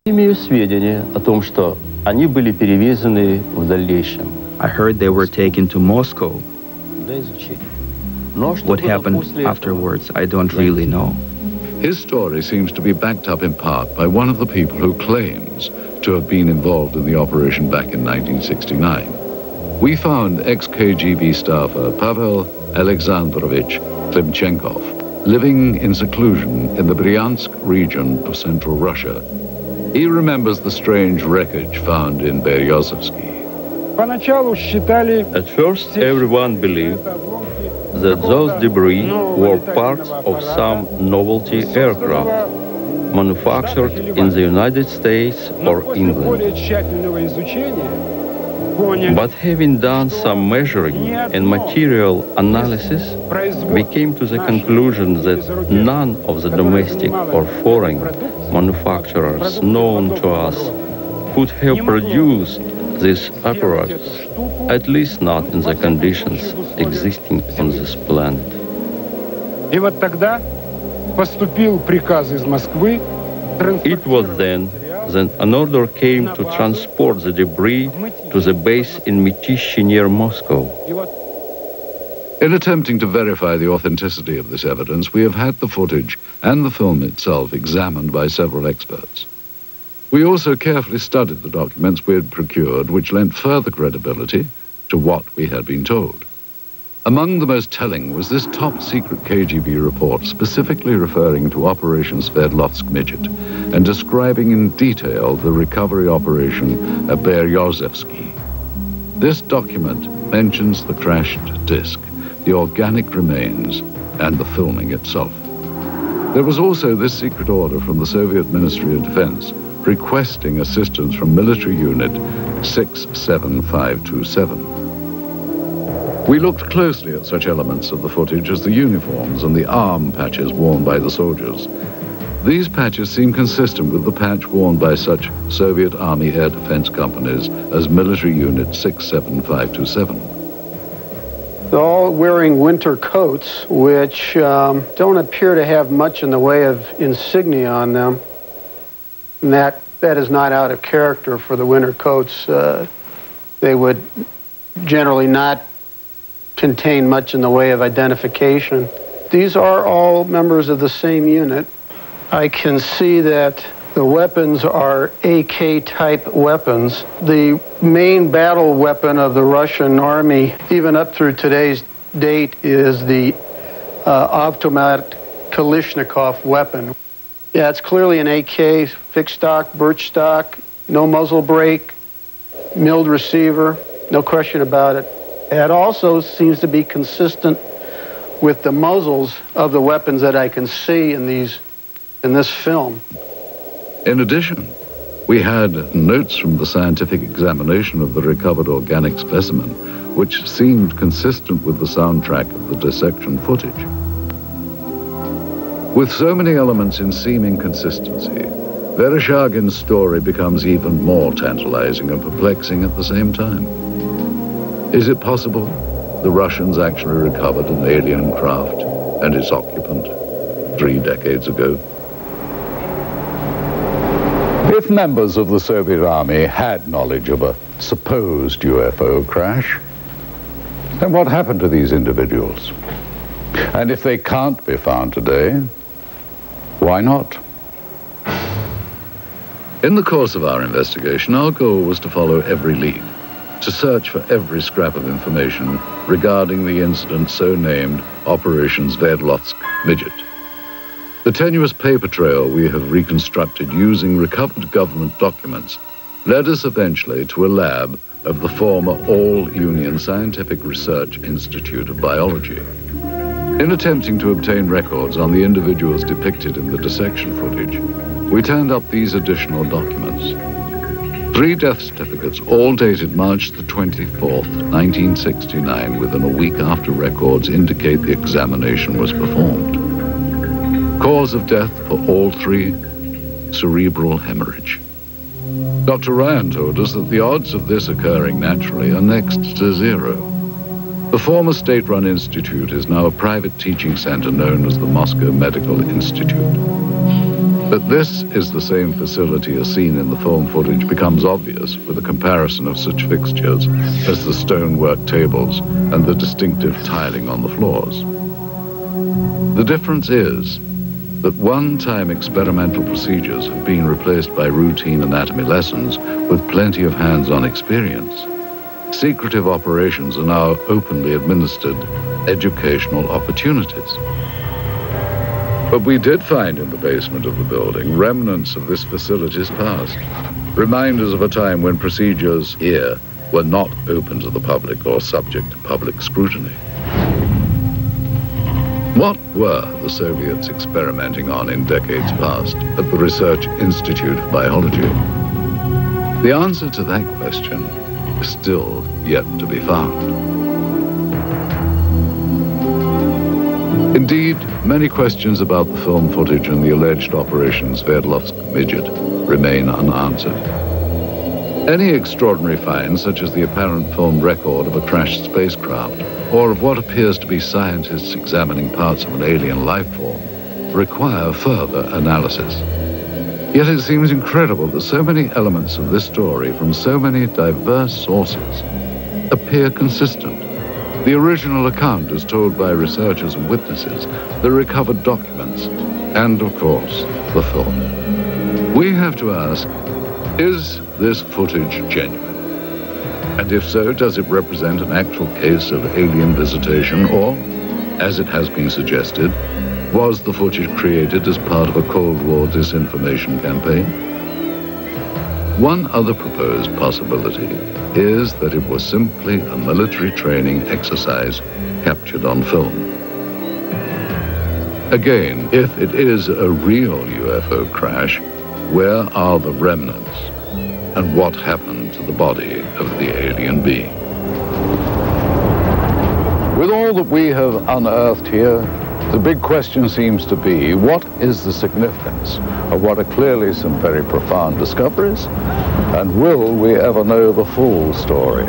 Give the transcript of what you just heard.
Имею сведения о том, что они были перевезены в дальнейшем. I heard they were taken to Moscow. Для изучения. What happened afterwards, I don't really know. His story seems to be backed up in part by one of the people who claims to have been involved in the operation back in 1969. We found ex-KGB staffer Pavel Alexandrovich Klimchenkov living in seclusion in the Bryansk region of central Russia. He remembers the strange wreckage found in Beryozovsky. At first, everyone believed that those debris were parts of some novelty aircraft manufactured in the United States or England. But having done some measuring and material analysis, we came to the conclusion that none of the domestic or foreign manufacturers known to us could have produced these apparatus, at least not in the conditions existing on this planet. It was then that an order came to transport the debris to the base in Mytishi near Moscow. In attempting to verify the authenticity of this evidence, we have had the footage and the film itself examined by several experts. We also carefully studied the documents we had procured, which lent further credibility to what we had been told. Among the most telling was this top-secret KGB report specifically referring to Operation Sverdlovsk Midget and describing in detail the recovery operation at Beryozovsky. This document mentions the crashed disc, the organic remains, and the filming itself. There was also this secret order from the Soviet Ministry of Defense requesting assistance from military unit 67527. We looked closely at such elements of the footage as the uniforms and the arm patches worn by the soldiers. These patches seem consistent with the patch worn by such Soviet Army air defense companies as military unit 67527. They're all wearing winter coats, which don't appear to have much in the way of insignia on them. And that is not out of character for the winter coats. They would generally not contain much in the way of identification. These are all members of the same unit. I can see that the weapons are AK-type weapons. The main battle weapon of the Russian army, even up through today's date, is the automatic Kalashnikov weapon. Yeah, it's clearly an AK, fixed stock, birch stock, no muzzle brake, milled receiver, no question about it. It also seems to be consistent with the muzzles of the weapons that I can see in this film. In addition, we had notes from the scientific examination of the recovered organic specimen, which seemed consistent with the soundtrack of the dissection footage. With so many elements in seeming consistency, Vereshchagin's story becomes even more tantalizing and perplexing at the same time. Is it possible the Russians actually recovered an alien craft and its occupant 3 decades ago? If members of the Soviet Army had knowledge of a supposed UFO crash, then what happened to these individuals? And if they can't be found today, why not? In the course of our investigation, our goal was to follow every lead, to search for every scrap of information regarding the incident so named Operation Sverdlovsk Midget. The tenuous paper trail we have reconstructed using recovered government documents led us eventually to a lab of the former All-Union Scientific Research Institute of Biology. In attempting to obtain records on the individuals depicted in the dissection footage, we turned up these additional documents. 3 death certificates, all dated March the 24th, 1969, within a week after records indicate the examination was performed. Cause of death for all 3, cerebral hemorrhage. Dr. Ryan told us that the odds of this occurring naturally are next to 0. The former state-run institute is now a private teaching center known as the Moscow Medical Institute. That this is the same facility as seen in the film footage becomes obvious with a comparison of such fixtures as the stonework tables and the distinctive tiling on the floors. The difference is that one-time experimental procedures have been replaced by routine anatomy lessons with plenty of hands-on experience. Secretive operations are now openly administered educational opportunities. But we did find in the basement of the building remnants of this facility's past, reminders of a time when procedures here were not open to the public or subject to public scrutiny. What were the Soviets experimenting on in decades past at the Research Institute of Biology? The answer to that question is still yet to be found. Indeed, many questions about the film footage and the alleged Operation Sverdlovsk Midget remain unanswered. Any extraordinary find, such as the apparent film record of a crashed spacecraft, or of what appears to be scientists examining parts of an alien life form, require further analysis. Yet it seems incredible that so many elements of this story from so many diverse sources appear consistent. The original account is told by researchers and witnesses, the recovered documents, and of course, the film. We have to ask, is this footage genuine? And if so, does it represent an actual case of alien visitation, or, as it has been suggested, was the footage created as part of a Cold War disinformation campaign? One other proposed possibility is that it was simply a military training exercise captured on film. Again, if it is a real UFO crash, where are the remnants? And what happened to the body of the alien being? With all that we have unearthed here, the big question seems to be, what is the significance of what are clearly some very profound discoveries? And will we ever know the full story?